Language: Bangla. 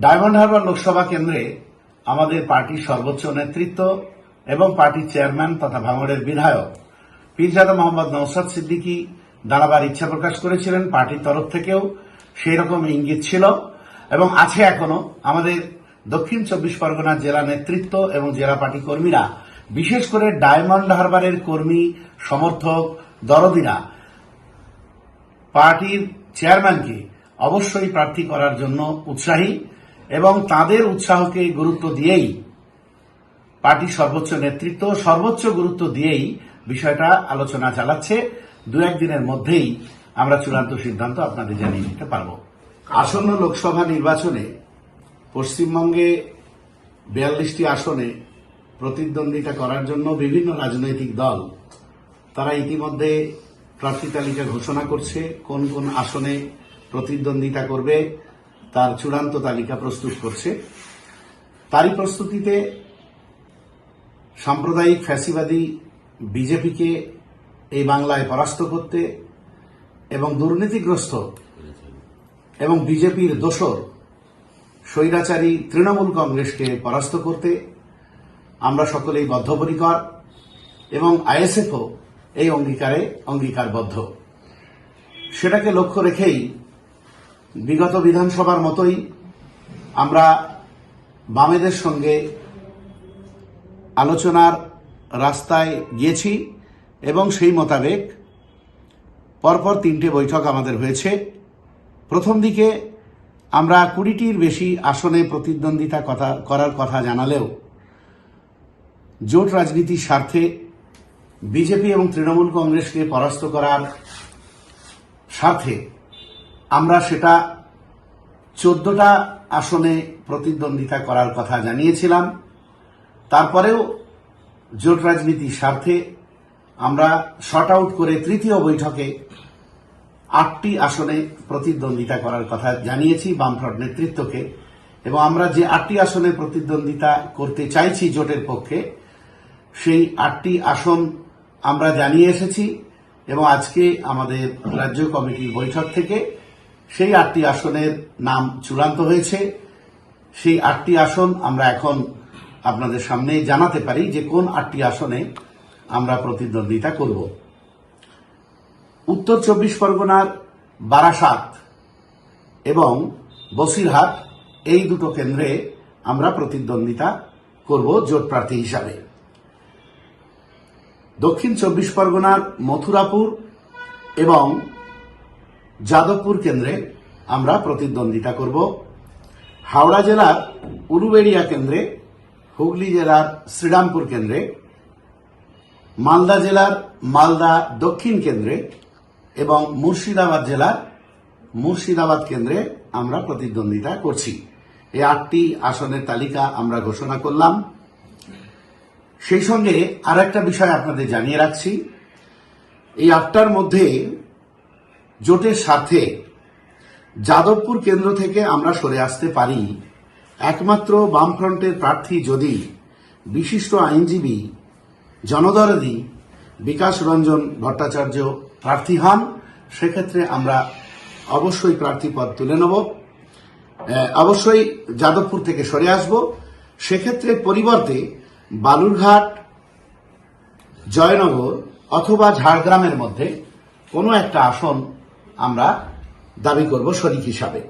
ডায়মন্ড হারবার লোকসভা কেন্দ্রে আমাদের পার্টির সর্বোচ্চ নেতৃত্ব এবং পার্টির চেয়ারম্যান তথা ভাঙড়ের বিধায়ক পীরজাদা মোহাম্মদ নওশাদ সিদ্দিকী দাঁড়াবার ইচ্ছা প্রকাশ করেছিলেন। পার্টির তরফ থেকেও সেই রকম ইঙ্গিত ছিল এবং আছে এখনো। আমাদের দক্ষিণ 24 পরগনা জেলা নেতৃত্ব এবং জেলা পার্টি কর্মীরা, বিশেষ করে ডায়মন্ড হারবারের কর্মী সমর্থক দরদিরা পার্টির চেয়ারম্যানকে অবশ্যই প্রার্থী করার জন্য উৎসাহী এবং তাদের উৎসাহকে গুরুত্ব দিয়েই পার্টির সর্বোচ্চ নেতৃত্ব সর্বোচ্চ গুরুত্ব দিয়েই বিষয়টা আলোচনা চালাচ্ছে। দু একদিনের মধ্যেই আমরা চূড়ান্ত সিদ্ধান্ত আপনাদের জানিয়ে দিতে পারব। আসন্ন লোকসভা নির্বাচনে পশ্চিমবঙ্গে 42টি আসনে প্রতিদ্বন্দ্বিতা করার জন্য বিভিন্ন রাজনৈতিক দল তারা ইতিমধ্যে প্রার্থী তালিকা ঘোষণা করছে। কোন কোন আসনে প্রতিদ্বন্দ্বিতা করবে তার চূড়ান্ত তালিকা প্রস্তুত করছে। তারই প্রস্তুতিতে সাম্প্রদায়িক ফ্যাসিবাদী বিজেপিকে এই বাংলায় পরাস্ত করতে এবং দুর্নীতিগ্রস্ত এবং বিজেপির দোসর স্বৈরাচারী তৃণমূল কংগ্রেসকে পরাস্ত করতে আমরা সকলেই বদ্ধপরিকর এবং আইএসএফও এই অঙ্গীকারে অঙ্গীকারবদ্ধ। সেটাকে লক্ষ্য রেখেই বিগত বিধানসভার মতোই আমরা বামেদের সঙ্গে আলোচনার রাস্তায় গিয়েছি এবং সেই মোতাবেক পরপর 3টে বৈঠক আমাদের হয়েছে। প্রথম দিকে আমরা 20টির বেশি আসনে প্রতিদ্বন্দ্বিতা করার কথা জানালেও জোট রাজনীতির স্বার্থে বিজেপি এবং তৃণমূল কংগ্রেসকে পরাস্ত করার স্বার্থে আমরা সেটা 14টা আসনে প্রতিদ্বন্দ্বিতা করার কথা জানিয়েছিলাম। তারপরেও জোট রাজনীতির স্বার্থে আমরা শর্ট আউট করে তৃতীয় বৈঠকে 8টি আসনে প্রতিদ্বন্দ্বিতা করার কথা জানিয়েছি বামফ্রন্ট নেতৃত্বকে এবং আমরা যে 8টি আসনে প্রতিদ্বন্দ্বিতা করতে চাইছি জোটের পক্ষে সেই 8টি আসন আমরা জানিয়ে এসেছি এবং আজকে আমাদের রাজ্য কমিটির বৈঠক থেকে সেই 8টি আসনের নাম চূড়ান্ত হয়েছে। সেই 8টি আসন আমরা এখন আপনাদের সামনে জানাতে পারি যে কোন 8টি আসনে আমরা প্রতিদ্বন্দ্বিতা করব। উত্তর 24 পরগনার বারাসাত এবং বসিরহাট এই দুটো কেন্দ্রে আমরা প্রতিদ্বন্দ্বিতা করব জোট প্রার্থী হিসাবে। দক্ষিণ 24 পরগনার মথুরাপুর এবং যাদবপুর কেন্দ্রে আমরা প্রতিদ্বন্দ্বিতা করব। হাওড়া জেলার উলুবেড়িয়া কেন্দ্রে, হুগলি জেলার শ্রীরামপুর কেন্দ্রে, মালদা জেলার মালদা দক্ষিণ কেন্দ্রে এবং মুর্শিদাবাদ জেলার মুর্শিদাবাদ কেন্দ্রে আমরা প্রতিদ্বন্দ্বিতা করছি। এই 8টি আসনের তালিকা আমরা ঘোষণা করলাম। সেই সঙ্গে আর একটা বিষয় আপনাদের জানিয়ে রাখছি, এই 8টার মধ্যে জোটের স্বার্থে যাদবপুর কেন্দ্র থেকে আমরা সরে আসতে পারি একমাত্র বামফ্রন্টের প্রার্থী যদি বিশিষ্ট আইনজীবী জনদরদি বিকাশ রঞ্জন ভট্টাচার্য প্রার্থী হন। সেক্ষেত্রে আমরা অবশ্যই প্রার্থী পদ তুলে নেব, অবশ্যই যাদবপুর থেকে সরে আসব। সেক্ষেত্রে পরিবর্তে বালুরঘাট, জয়নগর অথবা ঝাড়গ্রামের মধ্যে কোনো একটা আসন আমরা দাবি করব শরিক হিসাবে।